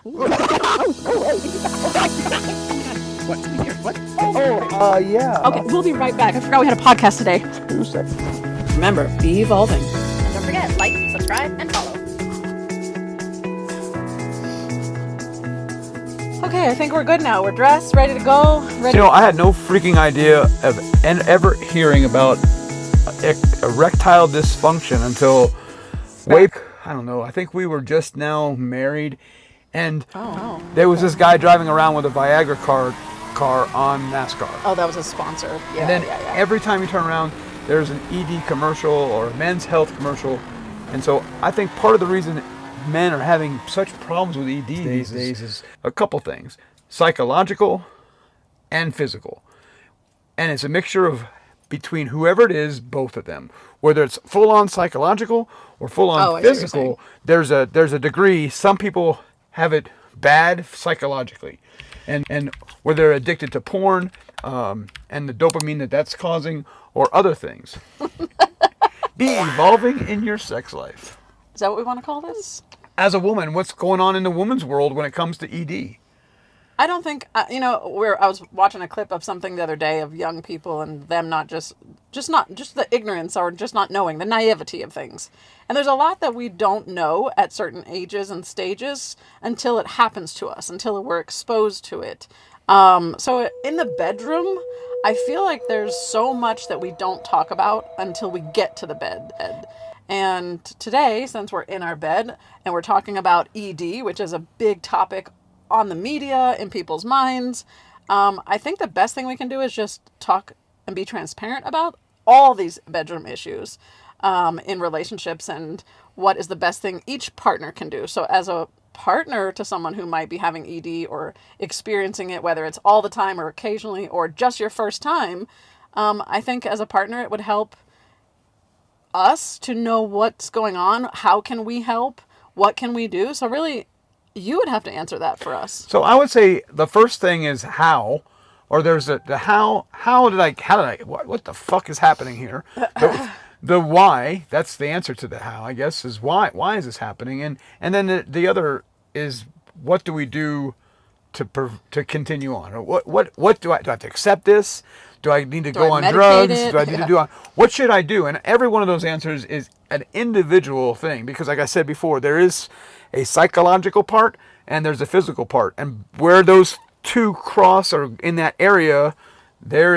What? What? Yeah. Okay, we'll be right back. I forgot we had a podcast today. 2 seconds. Remember, be evolving. And don't forget, like, subscribe, and follow. Okay, I think we're good now. We're dressed, ready to go. Ready. You know, I had no freaking idea of ever hearing about erectile dysfunction until I don't know. I think we were just now married, and there was this guy driving around with a Viagra car on NASCAR. Oh, that was a sponsor. Yeah, And then yeah. every time you turn around, there's an ED commercial or a men's health commercial. And so I think part of the reason men are having such problems with ED these days is a couple things: psychological and physical. And it's a mixture of between whoever it is, both of them. Whether it's full-on psychological or full-on physical, there's a degree. Some people have it bad psychologically. And where they're addicted to porn and the dopamine that's causing, or other things. Be evolving in your sex life. Is that what we want to call this? As a woman, what's going on in the woman's world when it comes to ED? I don't think, I was watching a clip of something the other day of young people and them not just the ignorance or just not knowing, the naivety of things. And there's a lot that we don't know at certain ages and stages until it happens to us, until we're exposed to it. So in the bedroom, I feel like there's so much that we don't talk about until we get to the bed. And today, since we're in our bed and we're talking about ED, which is a big topic on the media, in people's minds, I think the best thing we can do is just talk and be transparent about all these bedroom issues in relationships and what is the best thing each partner can do. So as a partner to someone who might be having ED or experiencing it, whether it's all the time or occasionally or just your first time, I think as a partner it would help us to know what's going on, how can we help, what can we do. So really, you would have to answer that for us. So I would say the first thing is how, or there's the how did I, what the fuck is happening here? The why, that's the answer to the how, I guess, is why is this happening? And then the other is what do we do to continue on? Or what do I have to accept this? Do I need to go on drugs? Do I need to do what should I do? And every one of those answers is an individual thing, because like I said before, there is a psychological part and there's a physical part, and where those two cross or in that area, there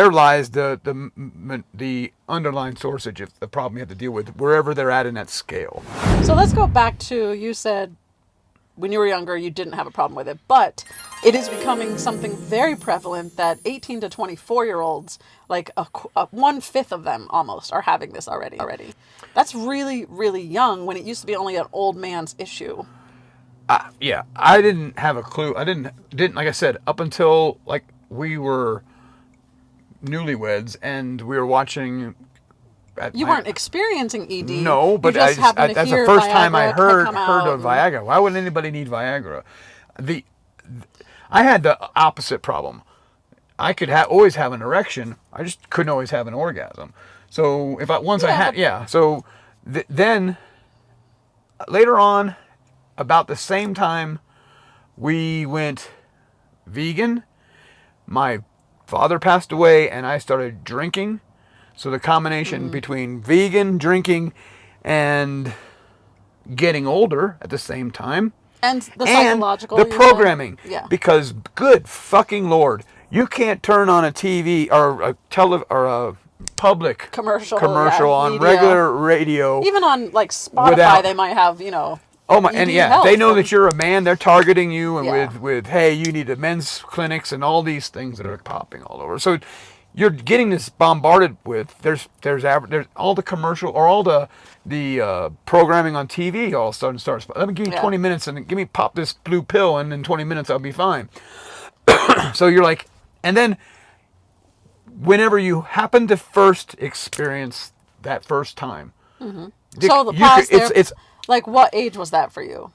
lies the underlying source of the problem you have to deal with, wherever they're at in that scale. So let's go back to, you said when you were younger you didn't have a problem with it, but it is becoming something very prevalent that 18 to 24-year-olds, like a 1/5 of them almost, are having this already. That's really, really young when it used to be only an old man's issue. Yeah, I didn't have a clue. I didn't like I said, up until like we were newlyweds and we were watching. You weren't experiencing ED. No, but that's the first time I heard of Viagra. Why would anybody need Viagra? I had the opposite problem. I could always have an erection. I just couldn't always have an orgasm. So then later on, about the same time, we went vegan. My father passed away, and I started drinking. So the combination between vegan, drinking, and getting older at the same time. And the psychological. And the programming. Yeah. Because good fucking Lord, you can't turn on a TV or a public commercial on media. Regular radio. Even on like Spotify, they might have, Oh my, and yeah, they know that you're a man. They're targeting you and with hey, you need a men's clinics and all these things that are popping all over. So you're getting this bombarded with there's all the commercial or all the programming on TV all of a sudden starts. Let me give you 20 minutes and give me pop this blue pill and in 20 minutes I'll be fine. So you're like, and then whenever you happen to first experience that first time. Mm-hmm. So the pause there. It's like, what age was that for you?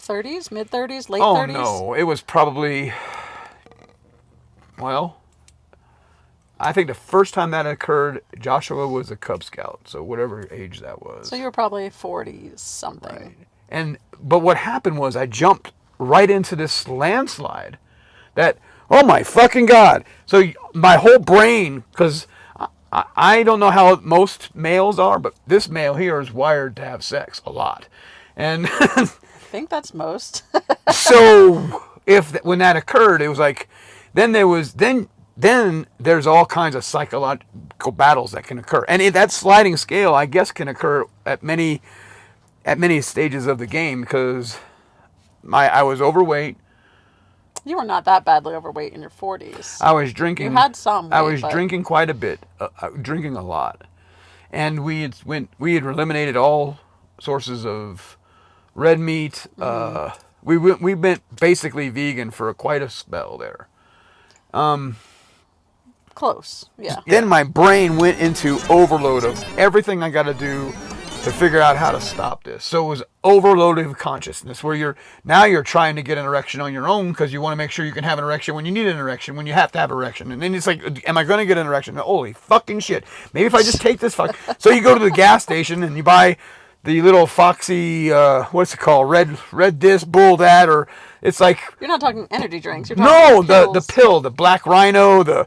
30s, mid 30s, late 30s? Oh no, it was probably, well, I think the first time that occurred, Joshua was a Cub Scout, so whatever age that was. So you were probably 40s something. Right. But what happened was I jumped right into this landslide that, oh my fucking God. So my whole brain, because I don't know how most males are, but this male here is wired to have sex a lot. And I think that's most. so when that occurred, it was like, then there's all kinds of psychological battles that can occur. And that sliding scale, I guess, can occur at many stages of the game, because I was overweight. You were not that badly overweight in your 40s. I was drinking. You had some weight, I was but... drinking quite a bit, drinking a lot, and we had eliminated all sources of red meat. We went basically vegan for quite a spell there. Close, yeah. Then my brain went into overload of everything I got to do to figure out how to stop this. So it was overloaded of consciousness, where you're trying to get an erection on your own, because you want to make sure you can have an erection when you need an erection, when you have to have an erection. And then it's like, am I going to get an erection? Holy fucking shit. Maybe if I just take this So you go to the gas station and you buy the little Foxy, what's it called? Red Disc Bull that, or it's like... You're not talking energy drinks. You're talking the pill, the Black Rhino, the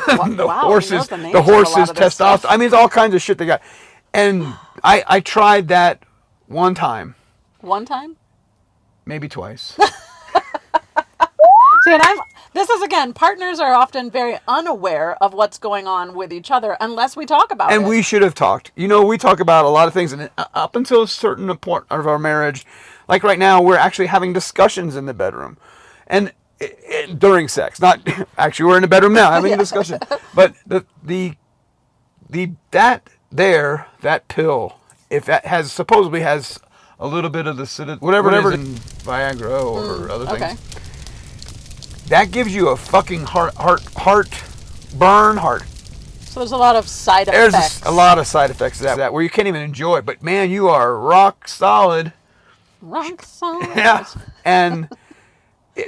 horses, testosterone. I mean, it's all kinds of shit they got. And I tried that one time. One time? Maybe twice. See, and this is, again, partners are often very unaware of what's going on with each other unless we talk about it. And we should have talked. We talk about a lot of things, and up until a certain point of our marriage, like right now, we're actually having discussions in the bedroom. And during sex. Not actually, we're in the bedroom now having a discussion. But that pill, if that supposedly has a little bit of the whatever it is in Viagra or other things, that gives you a fucking heart burn. So there's a lot of side effects. There's a lot of side effects of that where you can't even enjoy it. But man, you are rock solid. Rock solid. Yeah, and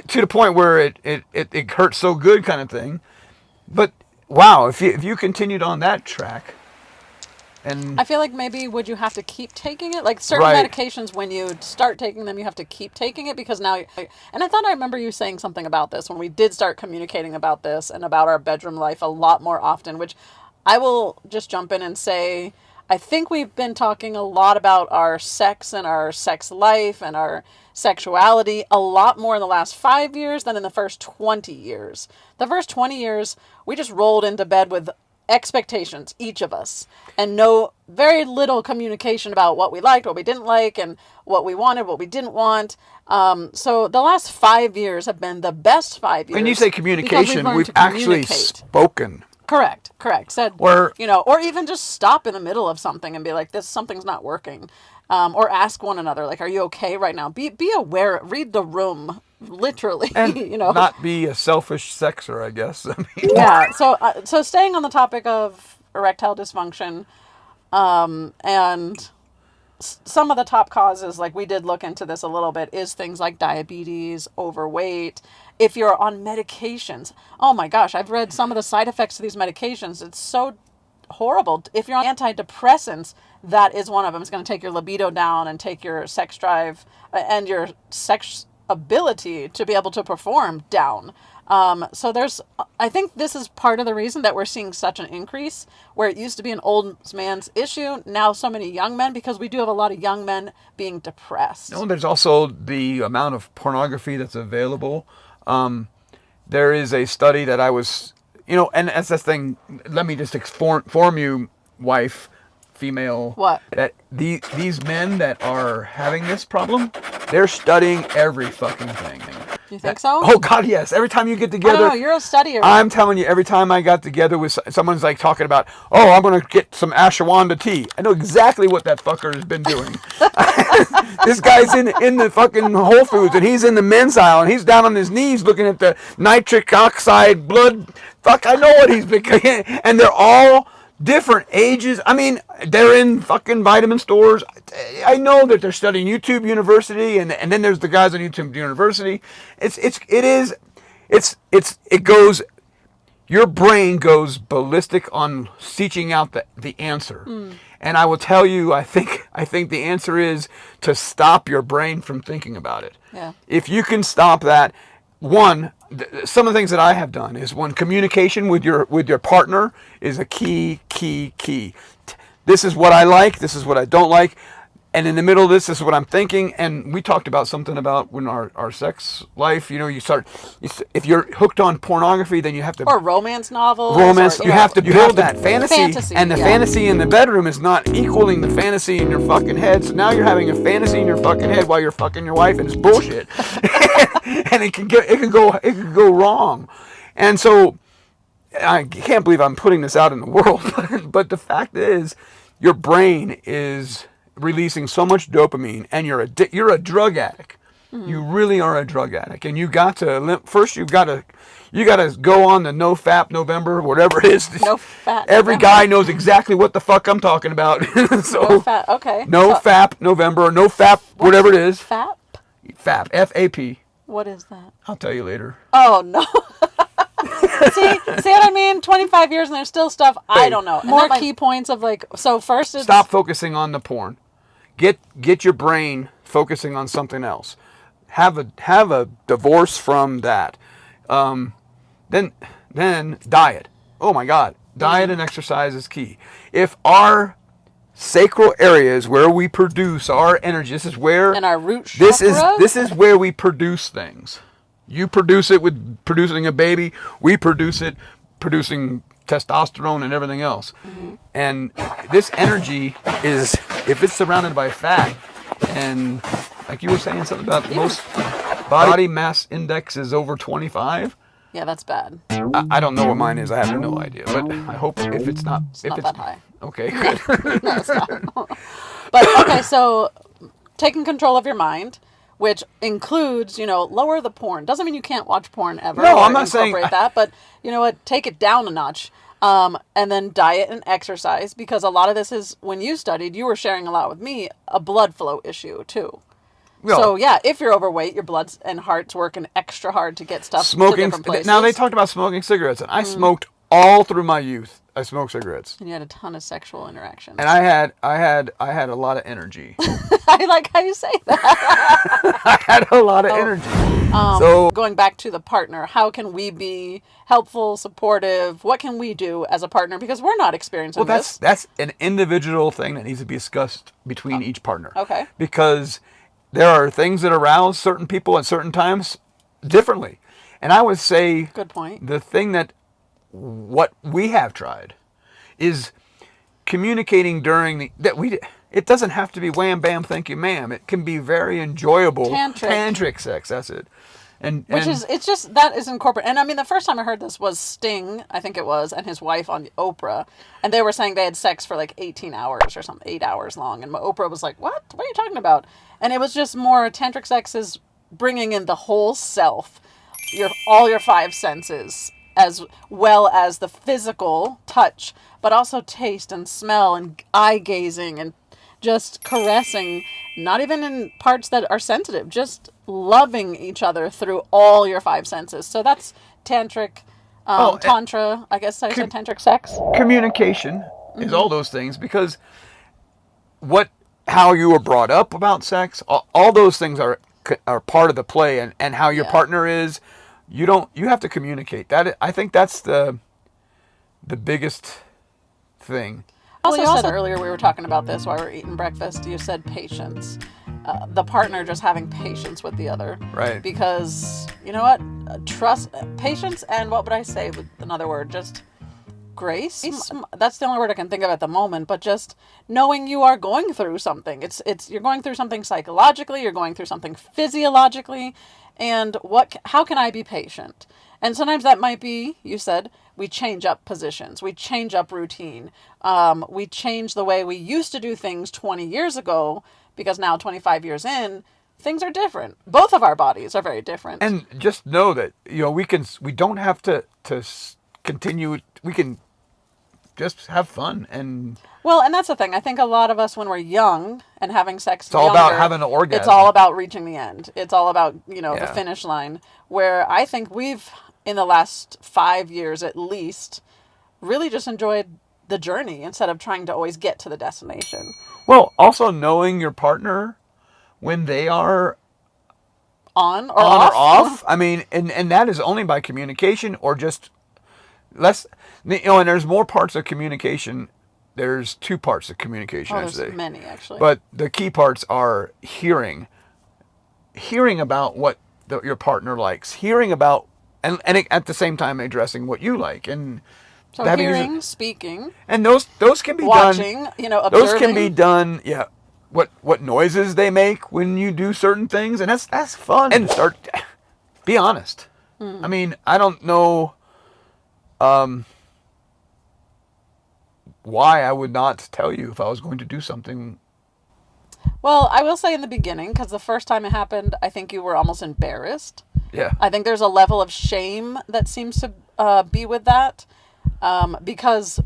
to the point where it hurts so good, kind of thing. But wow, if you continued on that track. And I feel like maybe would you have to keep taking it? Like certain medications, when you start taking them, you have to keep taking it because now... And I thought I remember you saying something about this when we did start communicating about this and about our bedroom life a lot more often, which I will just jump in and say, I think we've been talking a lot about our sex and our sex life and our sexuality a lot more in the last 5 years than in the first 20 years. The first 20 years, we just rolled into bed with expectations, each of us, and very little communication about what we liked, what we didn't like, and what we wanted, what we didn't want. So the last 5 years have been the best 5 years. When you say communication, we've actually spoken. Correct. Said, or even just stop in the middle of something and be like, something's not working. Or ask one another, like, are you okay right now? Be aware, read the room, literally, and not be a selfish sexer, I guess. Yeah. So staying on the topic of erectile dysfunction, and some of the top causes, like we did look into this a little bit, is things like diabetes, overweight. If you're on medications, oh my gosh, I've read some of the side effects of these medications. It's so horrible. If you're on antidepressants, that is one of them. It's going to take your libido down and take your sex drive and your sex ability to be able to perform down. So I think this is part of the reason that we're seeing such an increase, where it used to be an old man's issue. Now so many young men, because we do have a lot of young men being depressed. There's also the amount of pornography that's available. There is a study that I was, and that's the thing, let me just inform you, wife, female, what? That these men that are having this problem, they're studying every fucking thing. You think so? Oh God, yes. Every time you get together, I don't know, you're a studier. I'm telling you, every time I got together with someone's like talking about, oh, I'm gonna get some ashwagandha tea. I know exactly what that fucker has been doing. This guy's in the fucking Whole Foods and he's in the men's aisle and he's down on his knees looking at the nitric oxide blood. Fuck, I know what he's been. And they're all different ages. I mean, they're in fucking vitamin stores. I know that they're studying YouTube University, and then there's the guys on YouTube University. It goes. Your brain goes ballistic on seeking out the answer, And I will tell you, I think the answer is to stop your brain from thinking about it. Yeah. If you can stop that, some of the things that I have done is when communication with your partner is a key. This is what I like. This is what I don't like. And in the middle of this is what I'm thinking. And we talked about something about when our sex life, if you're hooked on pornography, then you have to... Or romance novels. You have to build that fantasy. And the yeah. fantasy in the bedroom is not equaling the fantasy in your fucking head. So now you're having a fantasy in your fucking head while you're fucking your wife, and it's bullshit. And it can go wrong. And so I can't believe I'm putting this out in the world, but the fact is, your brain is releasing so much dopamine, and you're a drug addict. Mm-hmm. You really are a drug addict, and you got to go on the No Fap November, whatever it is. No fat. Every guy knows exactly what the fuck I'm talking about. So no fat. Okay. No Fap November, No Fap, whatever it is. Fap. Fap. FAP. What is that? I'll tell you later. Oh no. See what I mean? 25 years and there's still stuff I don't know. And there are key points of so first it's... Stop focusing on the porn. Get your brain focusing on something else. Have a divorce from that. Then diet. Oh my God. Diet and exercise is key. If our sacral areas where we produce our energy, this is where... And our root chakra? This is where we produce things. You produce it with producing a baby. We produce it producing testosterone and everything else. Mm-hmm. And this energy is, if it's surrounded by fat, and like you were saying something about most body mass index is over 25. Yeah, that's bad. I don't know what mine is. I have no idea. But I hope if it's not... It's not that high. Okay, good. No, it's not. But, okay, so taking control of your mind, which includes, lower the porn. Doesn't mean you can't watch porn ever. No, I'm not saying... Incorporate that, but you know what? Take it down a notch. And then diet and exercise, because a lot of this is, when you studied, you were sharing a lot with me, a blood flow issue, too. No. So, yeah, if you're overweight, your blood and heart's working extra hard to get stuff to different places. Now, they talked about smoking cigarettes, and I smoked all through my youth. I smoked cigarettes. And you had a ton of sexual interactions. And I had a lot of energy. I like how you say that. I had a lot of energy. So going back to the partner, how can we be helpful, supportive? What can we do as a partner? Because we're not experiencing this. That's an individual thing that needs to be discussed between each partner. Okay. Because there are things that arouse certain people at certain times differently. And I would say... Good point. The thing what we have tried is communicating it doesn't have to be wham bam thank you ma'am. It can be very enjoyable tantric sex. That's it. That is incorporated. And I mean, the first time I heard this was Sting, I think it was, and his wife on Oprah, and they were saying they had sex for 18 hours or something, 8 hours long, and Oprah was like, what are you talking about? And it was just more, tantric sex is bringing in the whole self, all your five senses, as well as the physical touch, but also taste and smell and eye gazing and just caressing, not even in parts that are sensitive, just loving each other through all your five senses. So that's tantric, tantra, I guess I said tantric sex. Communication is all those things, because how you were brought up about sex, all those things are part of the play, and how your partner is. You have to communicate. I think that's the biggest thing. Also, you said earlier, we were talking about this while we were eating breakfast, you said patience. The partner just having patience with the other. Right. Because, you know what? Trust, patience, and what would I say with another word? Just grace? That's the only word I can think of at the moment, but just knowing you are going through something. You're going through something psychologically, you're going through something physiologically, and how can I be patient? And sometimes that might be, you said, we change up positions, we change up routine, we change the way we used to do things 20 years ago, because now 25 years in, things are different. Both of our bodies are very different. And just know that, we don't have to continue, we can just have fun. And that's the thing. I think a lot of us, when we're young and having sex, it's all about having an orgasm. It's all about reaching the end. It's all about, the finish line, where I think we've, in the last 5 years at least, really just enjoyed the journey instead of trying to always get to the destination. Well, also knowing your partner when they are On or on off? or off. I mean, and that is only by communication or just less. And there's more parts of communication. There's 2 parts of communication, Oh, I should there's say. many, actually. But the key parts are hearing about what your partner likes, hearing about, and at the same time addressing what you like, and so having hearing, speaking, and those can be watching, done. observing. Those can be done. Yeah. What noises they make when you do certain things, and that's fun. And be honest. I mean, I don't know why I would not tell you if I was going to do something. Well, I will say in the beginning, because the first time it happened, I think you were almost embarrassed. Yeah. I think there's a level of shame that seems to be with that. Because,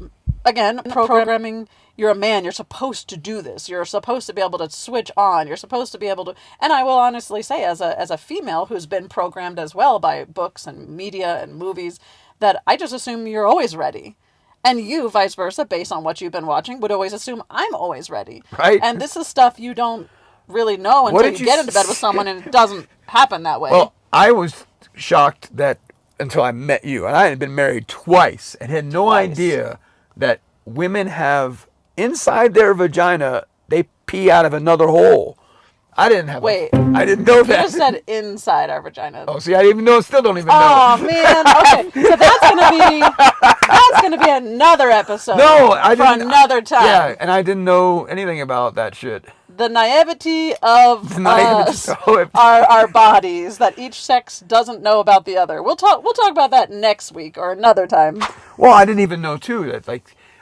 again, programming, you're a man, you're supposed to do this. You're supposed to be able to switch on. You're supposed to be able to... And I will honestly say, as a female who's been programmed as well by books and media and movies, that I just assume you're always ready. And you, vice versa, based on what you've been watching, would always assume I'm always ready. Right. And this is stuff you don't really know What until did you you get into bed with someone, and it doesn't happen that way. Well, I was shocked that until I met you, and I had been married twice and had no Twice. idea that women have inside their vagina, they pee out of another hole. I didn't have. Wait. I didn't know You that. just said inside our vagina. Oh, see, I didn't even know. Still don't even know. Oh man. Okay. So that's gonna be another episode. No, I for didn't. another time. Yeah, and I didn't know anything about that shit. The naivety of naivety. our bodies that each sex doesn't know about the other. We'll talk about that next week or another time. Well, I didn't even know too that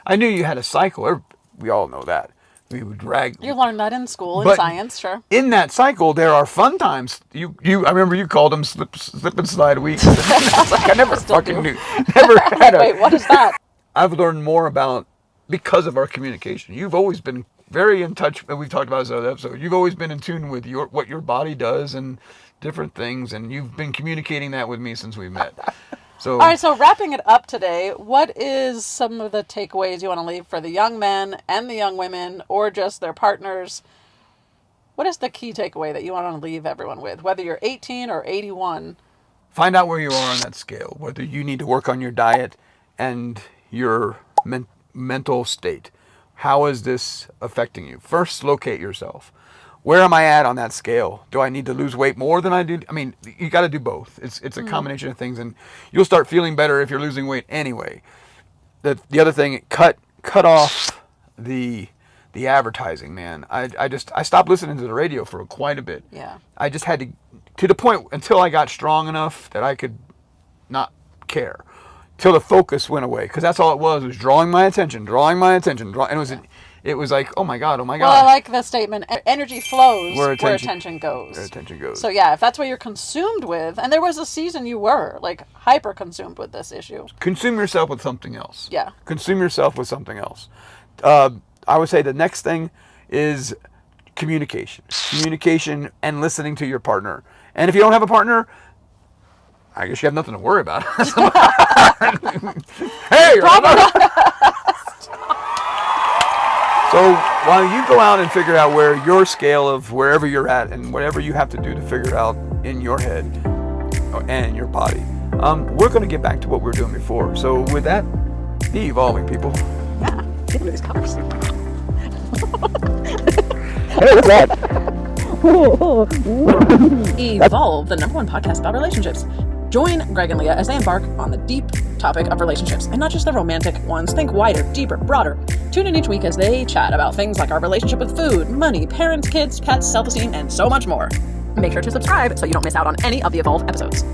I knew you had a cycle. We all know that. We would drag. You learned that in school in But- science, sure. In that cycle, there are fun times. I remember you called them slip and slide weeks. It's like I never fucking knew. Never had a. Wait, what is that? I've learned more about because of our communication. You've always been very in touch. And we've talked about this in other episode. You've always been in tune with what your body does and different things, and you've been communicating that with me since we met. So. All right, so wrapping it up today, what is some of the takeaways you want to leave for the young men and the young women, or just their partners? What is the key takeaway that you want to leave everyone with, whether you're 18 or 81? Find out where you are on that scale, whether you need to work on your diet and your mental state. How is this affecting you? First, locate yourself. Where am I at on that scale? Do I need to lose weight more than I do? I mean, you got to do both. It's a combination of things, and you'll start feeling better if you're losing weight anyway. The other thing, cut off the advertising, man. I stopped listening to the radio for quite a bit. Yeah. I just had to the point until I got strong enough that I could not care, till the focus went away, because that's all it was drawing my attention, and it was like, oh my god. Well, I like the statement, energy flows where attention goes. Where attention goes. So yeah, if that's what you're consumed with, and there was a season you were, like, hyper consumed with this issue. Consume yourself with something else. Yeah. Consume yourself with something else. I would say the next thing is communication and listening to your partner. And if you don't have a partner, I guess you have nothing to worry about. Hey, so while you go out and figure out where your scale of wherever you're at and whatever you have to do to figure it out in your head and in your body, we're going to get back to what we were doing before. So with that, be evolving, people. Yeah, give me these covers. Hey, what's that? Evolve, the #1 podcast about relationships. Join Greg and Leah as they embark on the deep topic of relationships, and not just the romantic ones. Think wider, deeper, broader. Tune in each week as they chat about things like our relationship with food, money, parents, kids, pets, self-esteem, and so much more. Make sure to subscribe so you don't miss out on any of the Evolve episodes.